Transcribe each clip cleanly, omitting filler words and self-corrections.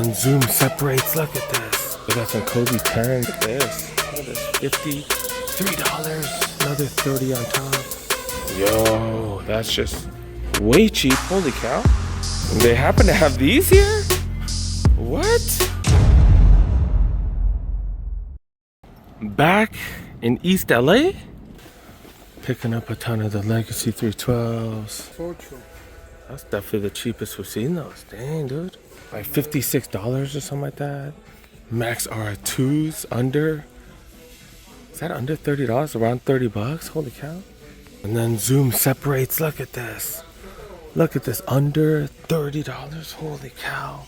then zoom separates. Look at this. We got some Kobe 10. Look at this. Look at this. $53. Another 30 on top. Yo, that's just way cheap. Holy cow. They happen to have these here? What? Back in East LA? Picking up a ton of the Legacy 312s. That's definitely the cheapest we've seen those. Dang, dude. Like $56 or something like that. Max R2s under. Is that under $30? Around 30 bucks? Holy cow. And then zoom separates. Look at this. Look at this. Under $30. Holy cow.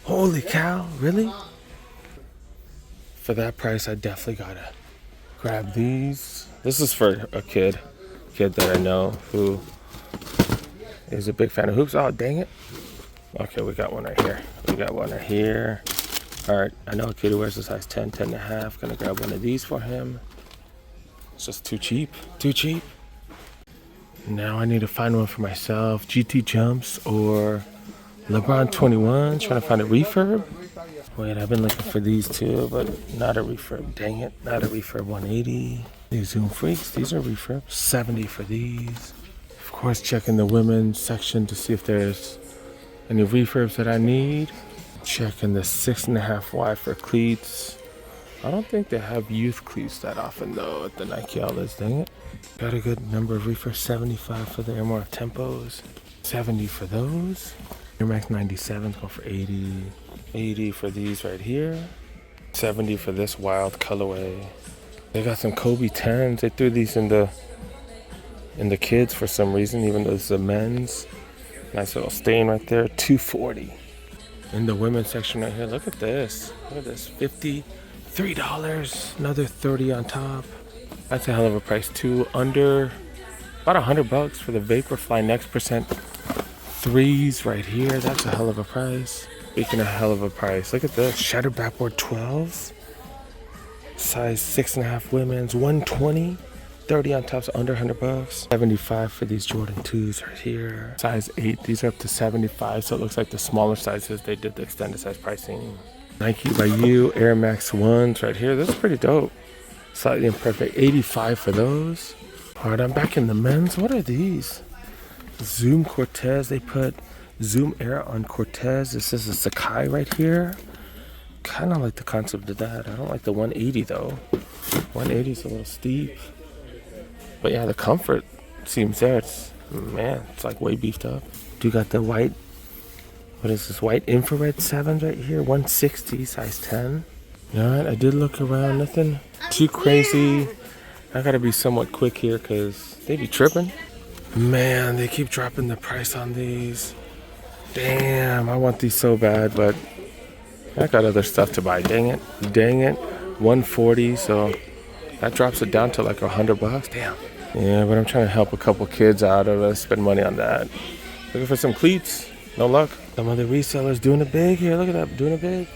Holy cow. Really? For that price, I definitely gotta grab these. This is for a kid that I know who is a big fan of hoops. Oh, dang it. Okay, we got one right here. We got one right here. All right, I know a kid who wears a size 10, 10 and a half. Gonna grab one of these for him. It's just too cheap, too cheap. Now I need to find one for myself. GT Jumps or LeBron 21. Trying to find a refurb. Wait, I've been looking for these too, but not a refurb. Dang it, not a refurb. 180. These Zoom Freaks, these are refurbs. 70 for these. Of course, checking the women's section to see if there's any refurbs that I need. Checking the 6.5 Y for cleats. I don't think they have youth cleats that often though at the Nike outlets, dang it. Got a good number of refurbs. 75 for the Air Max Tempos. 70 for those. Air Max 97s go for 80. 80 for these right here. 70 for this wild colorway. They got some Kobe 10s. They threw these in the kids for some reason, even though it's a men's. Nice little stain right there. 240. In the women's section right here, look at this. Look at this. $53. Another 30 on top. That's a hell of a price too. Under about $100 for the Vaporfly Next Percent 3s right here. That's a hell of a price. Speaking of hell of a price, look at this. Shattered Backboard 12s. Size 6.5 women's. 120. 30 on tops, under $100. 75 for these Jordan 2s right here. Size 8. These are up to 75, so it looks like the smaller sizes, they did the extended size pricing. Nike by You Air Max 1s right here. This is pretty dope. Slightly imperfect. 85 for those. All right, I'm back in the men's. What are these? Zoom Cortez. They put Zoom Air on Cortez. This is a Sakai right here. Kind of like the concept of that. I don't like the 180 though. 180 is a little steep. But yeah, the comfort seems there. It's like way beefed up. Do got the white, what is this, white infrared 7s right here. 160, size 10. Alright, I did look around. Nothing too crazy. I gotta be somewhat quick here because they be tripping. Man, they keep dropping the price on these. Damn, I want these so bad, but I got other stuff to buy. Dang it. Dang it. 140, so that drops it down to like $100. Damn. Yeah, but I'm trying to help a couple kids out. I'd rather spend money on that. Looking for some cleats. No luck. Some other resellers doing it big here. Look at that. Doing it big.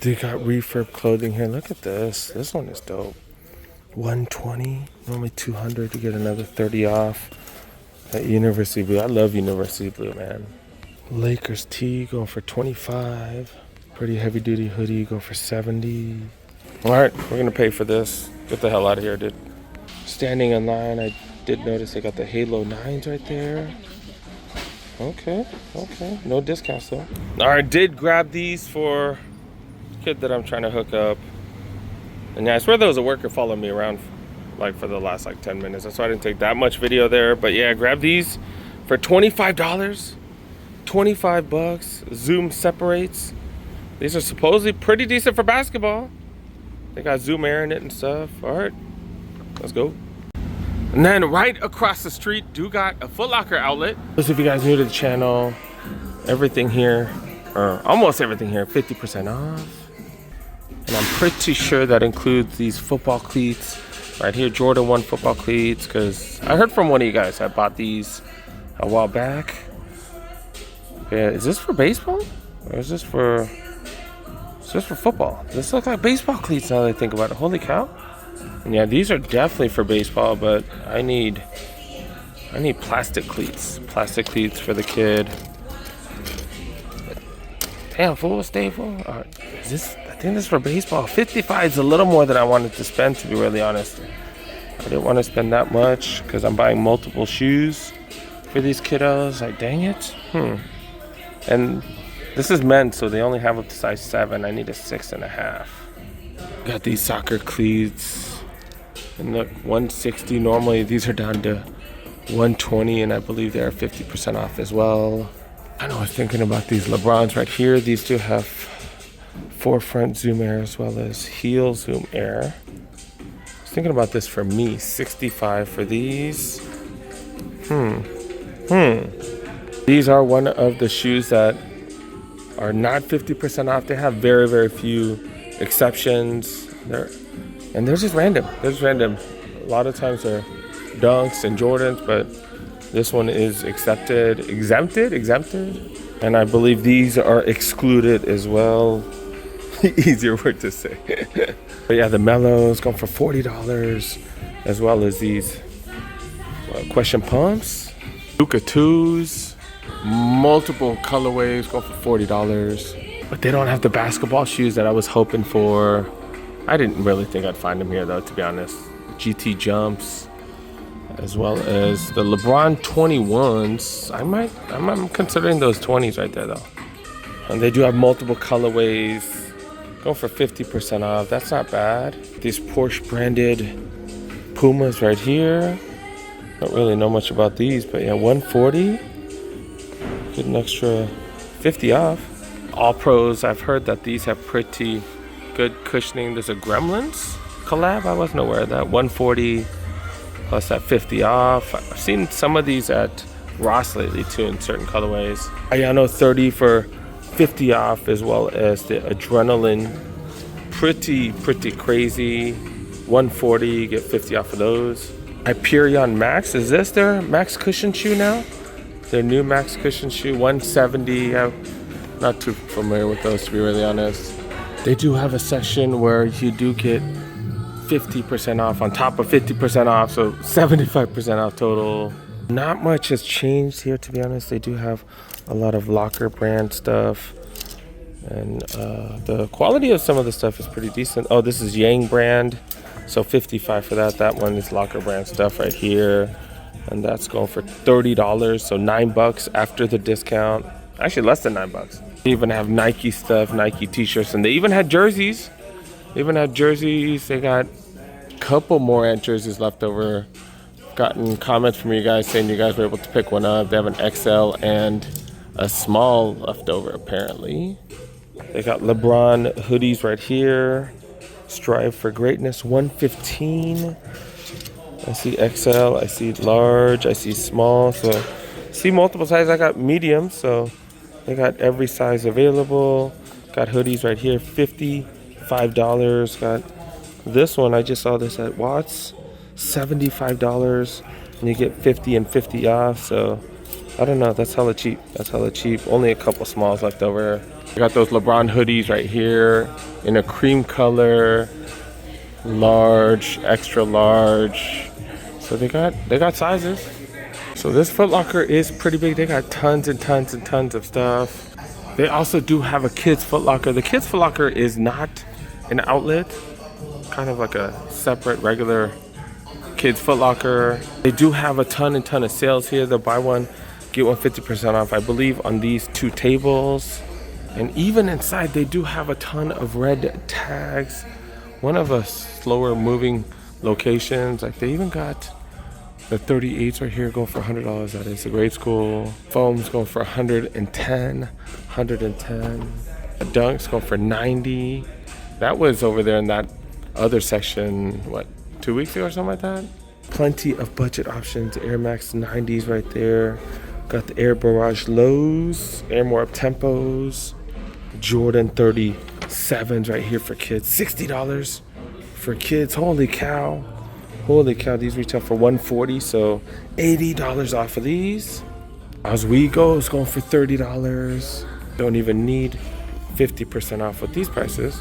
They got refurb clothing here. Look at this. This one is dope. 120. Normally 200 to get another 30 off. That University Blue. I love University Blue, man. Lakers tee going for 25. Pretty heavy duty hoodie going for 70. All right, we're going to pay for this. Get the hell out of here, dude. Standing in line, I did notice they got the Halo 9s right there. Okay. No discounts though. All right, did grab these for a kid that I'm trying to hook up. And yeah, I swear there was a worker following me around like for the last like 10 minutes. That's why I didn't take that much video there. But yeah, grab these for $25. 25 bucks. Zoom separates. These are supposedly pretty decent for basketball. They got Zoom Air in it and stuff. All right, let's go. And then right across the street, do got a Foot Locker outlet. Those of you guys new to the channel, everything here, or almost everything here, 50% off. And I'm pretty sure that includes these football cleats right here, Jordan 1 football cleats, because I heard from one of you guys that bought these a while back. Yeah, is this for baseball? Or is this for football? This looks like baseball cleats now that I think about it. Holy cow. And yeah, these are definitely for baseball, but I need plastic cleats. Plastic cleats for the kid. Damn, full staple. Is this? I think this is for baseball. 55 is a little more than I wanted to spend, to be really honest. I didn't want to spend that much because I'm buying multiple shoes for these kiddos. Like, dang it. And this is men's, so they only have up to size 7. I need a 6.5. Got these soccer cleats. And look, 160. Normally these are down to 120, and I believe they are 50% off as well. I know I was thinking about these LeBrons right here. These do have forefront zoom air as well as heel zoom air. I was thinking about this for me. 65 for these. These are one of the shoes that are not 50% off. They have very, very few exceptions. They're just random. They're just random. A lot of times they're Dunks and Jordans, but this one is exempted, and I believe these are excluded as well. Easier word to say. But yeah, the Mellows going for $40, as well as these question pumps, Luka 2s, multiple colorways going for $40. But they don't have the basketball shoes that I was hoping for. I didn't really think I'd find them here though, to be honest. GT jumps, as well as the LeBron 21s. I'm considering those 20s right there though. And they do have multiple colorways, going for 50% off. That's not bad. These Porsche branded Pumas right here. Don't really know much about these, but yeah, 140. Get an extra 50 off. All Pros, I've heard that these have pretty good cushioning. There's a Gremlins collab. I wasn't aware of that. 140 plus that 50 off. I've seen some of these at Ross lately too in certain colorways. Ayano 30 for 50 off, as well as the Adrenaline. Pretty crazy. 140, get 50 off of those. Hyperion Max, is this their Max Cushion shoe now? Their new Max Cushion shoe, 170. I'm not too familiar with those, to be really honest. They do have a section where you do get 50% off on top of 50% off, so 75% off total. Not much has changed here, to be honest. They do have a lot of Locker brand stuff, and the quality of some of the stuff is pretty decent. Oh, this is Yang brand, so 55 for that. That one is Locker brand stuff right here, and that's going for $30, so $9 after the discount. Actually, less than $9. They even have Nike stuff, Nike t-shirts, and they even had jerseys. They got a couple more Ant jerseys left over. Gotten comments from you guys saying you guys were able to pick one up. They have an XL and a small left over, apparently. They got LeBron hoodies right here. Strive for Greatness, 115. I see XL, I see large, I see small. So I see multiple sizes. I got medium, so they got every size available. Got hoodies right here, $55. Got this one, I just saw this at Watts, $75, and you get 50 and 50 off. So I don't know, that's hella cheap. Only a couple smalls left over. I got those LeBron hoodies right here in a cream color, large, extra large. So they got sizes. So this Foot Locker is pretty big. They got tons and tons and tons of stuff. They also do have a kids Foot Locker. The kids Foot Locker is not an outlet, kind of like a separate regular kids Foot Locker. They do have a ton of sales here. They'll buy one, get one 50% off, I believe, on these 2 tables. And even inside, they do have a ton of red tags. One of the slower moving locations, like they even got the 38s right here going for $100. That is a grade school. Foams going for 110. Dunks going for 90. That was over there in that other section, what, 2 weeks ago or something like that? Plenty of budget options. Air Max 90s right there. Got the Air Barrage Lows, Air More Up Tempos, Jordan 37s right here for kids. $60 for kids. Holy cow. These retail for $140, so $80 off of these. Oswego is going for $30. Don't even need 50% off with these prices.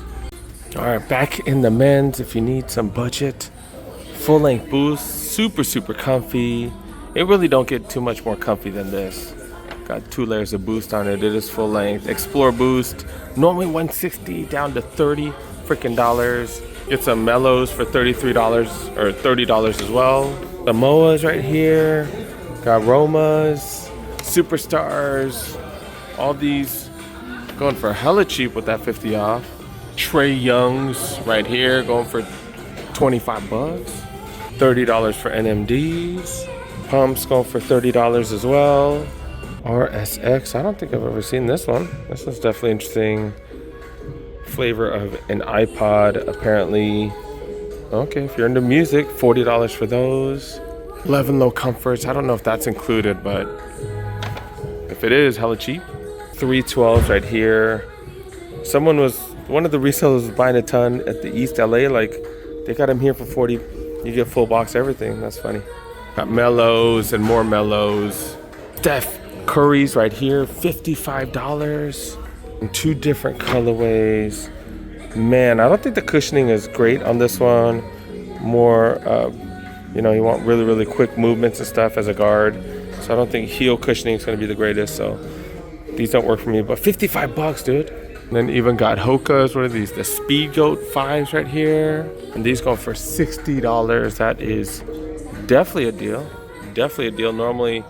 All right, back in the men's. If you need some budget, full-length boots, super comfy. It really don't get too much more comfy than this. Got 2 layers of boost on it. It is full length. Explore boost. Normally $160 down to $30 freaking dollars. Get some mellows for $33 or $30 as well. The Moas right here. Got Romas, Superstars. All these going for hella cheap with that 50 off. Trey Youngs right here going for 25 bucks. $30 for NMDs. Pumps going for $30 as well. RSX, I don't think I've ever seen this one. This one's definitely interesting. Flavor of an iPod, apparently. Okay, if you're into music, $40 for those. 11 low comforts, I don't know if that's included, but if it is, hella cheap. 312s right here. One of the resellers was buying a ton at the East LA, like they got them here for 40. You get full box everything. That's funny. Got mellows and more mellows. Steph Curry's right here, $55 in 2 different colorways. Man, I don't think the cushioning is great on this one. More, you know, you want really, really quick movements and stuff as a guard. So I don't think heel cushioning is going to be the greatest. So these don't work for me, but 55 bucks, dude. And then even got Hoka's. What are these? The Speed Goat 5s right here. And these go for $60. That is definitely a deal. Definitely a deal. Normally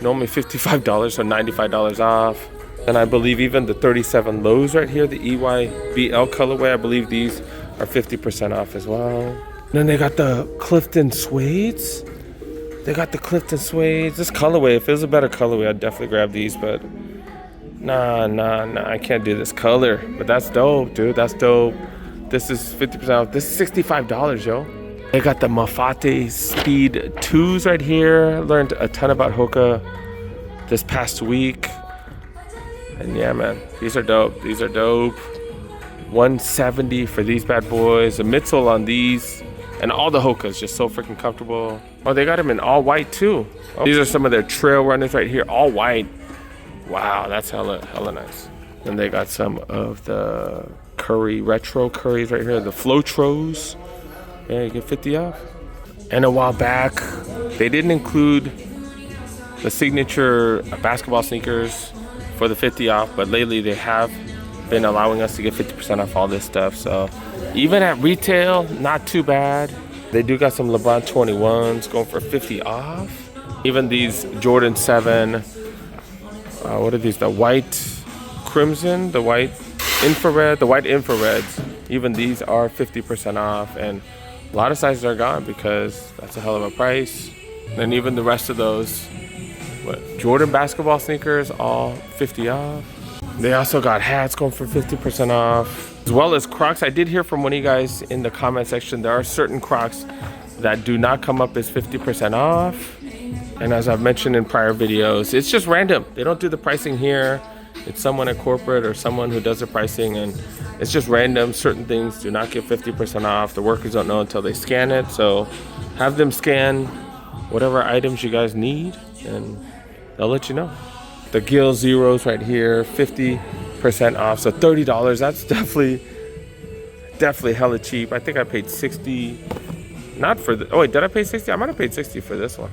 $55, so $95 off. And I believe even the 37 lows right here, the EYBL colorway, I believe these are 50% off as well. And then they got the Clifton Suedes. They got the Clifton Suedes. This colorway, if it was a better colorway, I'd definitely grab these, but nah, I can't do this color. But that's dope, dude. That's dope. This is 50% off. This is $65, yo. They got the Mafate Speed 2s right here. Learned a ton about Hoka this past week. And yeah, man, these are dope. These are dope. $170 for these bad boys. The midsole on these and all the Hokas just so freaking comfortable. Oh, they got them in all white too. Oh, these are some of their trail runners right here, all white. Wow, that's hella nice. And they got some of the Curry retro Currys right here, the Flotros. Yeah, you get 50 off. And a while back, they didn't include the signature basketball sneakers for the 50 off, but lately they have been allowing us to get 50% off all this stuff. So even at retail, not too bad. They do got some LeBron 21s going for 50 off. Even these Jordan 7, what are these? The white crimson, the white infrared, the white infrareds. Even these are 50% off, and a lot of sizes are gone because that's a hell of a price. And even the rest of those, Jordan basketball sneakers, all 50 off. They also got hats going for 50% off, as well as Crocs. I did hear from one of you guys in the comment section, there are certain Crocs that do not come up as 50% off. And as I've mentioned in prior videos, it's just random. They don't do the pricing here. It's someone at corporate or someone who does the pricing, and it's just random. Certain things do not get 50% off. The workers don't know until they scan it. So have them scan whatever items you guys need, and they'll let you know. The Gill Zeros right here, 50% off, so $30. That's definitely hella cheap. I think I paid $60. Not for the. Oh wait, did I pay $60? I might have paid $60 for this one.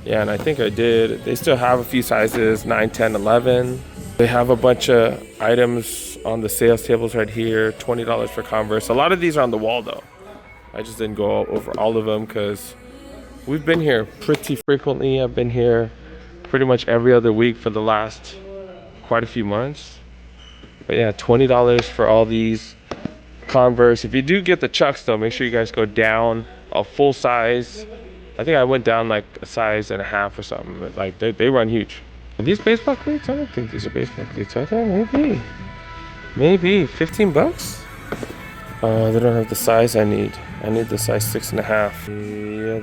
Yeah, and I think I did. They still have a few sizes, 9, 10, 11. They have a bunch of items on the sales tables right here. $20 for Converse. A lot of these are on the wall though. I just didn't go over all of them because we've been here pretty frequently. I've been here pretty much every other week for the last quite a few months. But yeah, $20 for all these Converse. If you do get the Chucks though, make sure you guys go down a full size. I think I went down like a size and a half or something, but like they run huge. Are these baseball cleats? I don't think these are baseball cleats. I thought maybe 15 bucks. They don't have the size I need. I need the size 6.5. Yeah,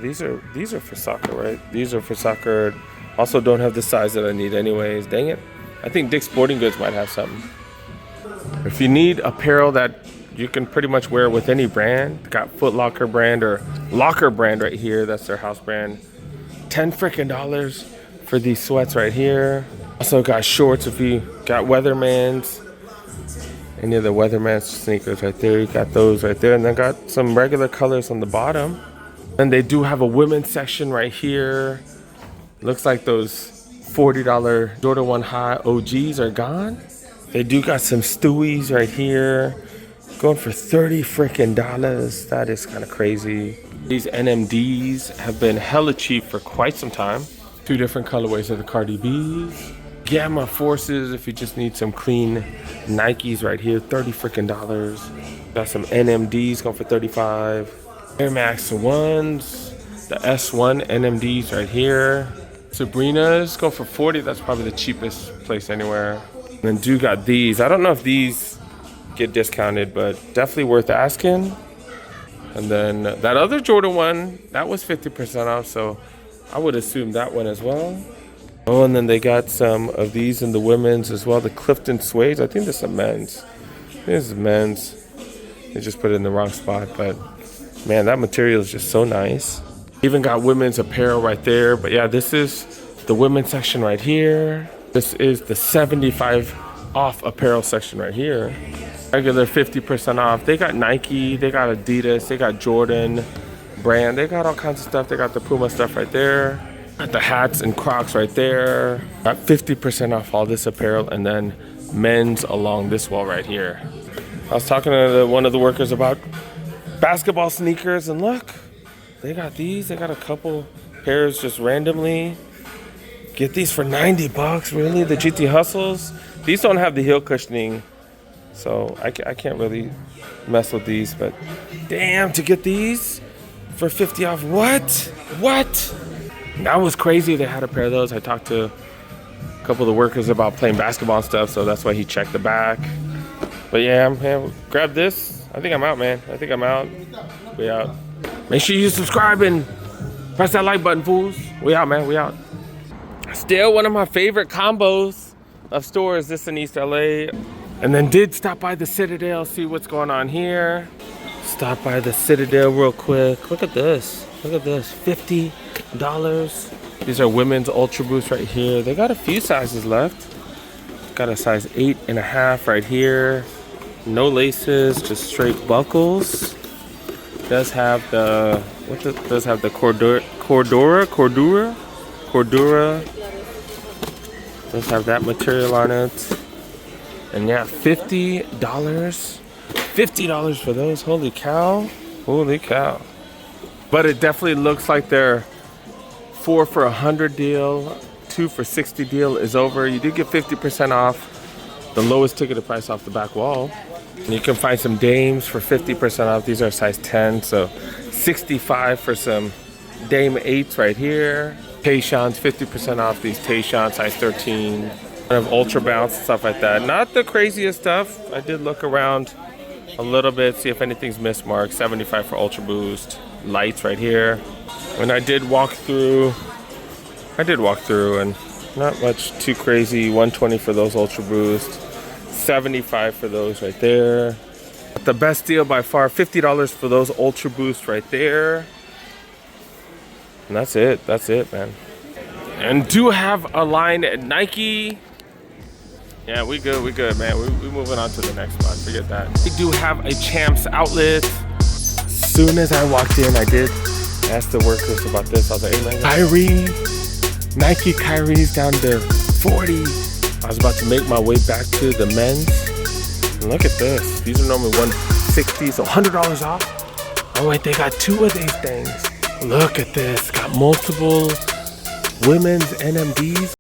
these are for soccer, right? These are for soccer. Also don't have the size that I need anyways. Dang it. I think Dick's Sporting Goods might have something. If you need apparel that you can pretty much wear with any brand, got Foot Locker brand or Locker brand right here. That's their house brand. $10 freaking for these sweats right here. Also got shorts if you got Weatherman's. Any of the Weatherman sneakers right there. You got those right there. And then got some regular colors on the bottom. And they do have a women's section right here. Looks like those $40 Jordan 1 High OGs are gone. They do got some Stewies right here, going for $30 freaking dollars. That is kind of crazy. These NMDs have been hella cheap for quite some time. Two different colorways of the Cardi B's. Gamma Forces, if you just need some clean Nikes right here, $30 freaking dollars. Got some NMDs going for 35. Air Max 1s, the S1 NMDs right here. Sabrina's go for 40. That's probably the cheapest place anywhere. And then do got these. I don't know if these get discounted, but definitely worth asking. And then that other Jordan one, that was 50% off, so I would assume that one as well. Oh, and then they got some of these in the women's as well. The Clifton Suedes. I think this is men's. This is men's. They just put it in the wrong spot, but man, that material is just so nice. Even got women's apparel right there. But yeah, this is the women's section right here. This is the 75 off apparel section right here. Regular 50% off. They got Nike, they got Adidas, they got Jordan brand. They got all kinds of stuff. They got the Puma stuff right there. Got the hats and Crocs right there. Got 50% off all this apparel, and then men's along this wall right here. I was talking to one of the workers about basketball sneakers, and look, they got these. They got a couple pairs just randomly. Get these for 90 bucks, really? The GT Hustles. These don't have the heel cushioning, so I can't really mess with these, but damn, to get these for 50 off, what? That was crazy. They had a pair of those. I talked to a couple of the workers about playing basketball and stuff, so that's why he checked the back. But yeah, man, grab this. I think I'm out, man. I think I'm out. We out. Make sure you subscribe and press that like button, fools. We out, man. We out. Still one of my favorite combos of stores, this in East LA. And then did stop by the Citadel, see what's going on here. Stop by the Citadel real quick. Look at this. Look at this. $50. These are women's Ultra Boosts right here. They got a few sizes left. Got a size 8.5 right here. No laces, just straight buckles. Does have the does have the Cordura. Does have that material on it. And yeah, $50. $50 for those. Holy cow. Holy cow. But it definitely looks like their 4 for $100 deal, 2 for $60 deal is over. You do get 50% off. The lowest ticketed price off the back wall. And you can find some Dames for 50% off. These are size 10, so 65 for some Dame 8s right here. Tayshons, 50% off these Tayshons, size 13. Kind of Ultra Bounce and stuff like that. Not the craziest stuff. I did look around a little bit, see if anything's mismarked. 75 for Ultra Boost. Lights right here. And I did walk through and not much too crazy. 120 for those Ultra Boost. 75 for those right there. The best deal by far, $50 for those Ultra Boost right there. And that's it, man. And do have a line at Nike. Yeah, we good, man. We moving on to the next spot, forget that. We do have a Champs outlet. As soon as I walked in, I did ask the workers about this. I was like, hey man, Kyrie, Nike Kyrie's down to 40. I was about to make my way back to the men's. And look at this. These are normally $160, so $100 off. Oh wait, they got 2 of these things. Look at this. Got multiple women's NMDs.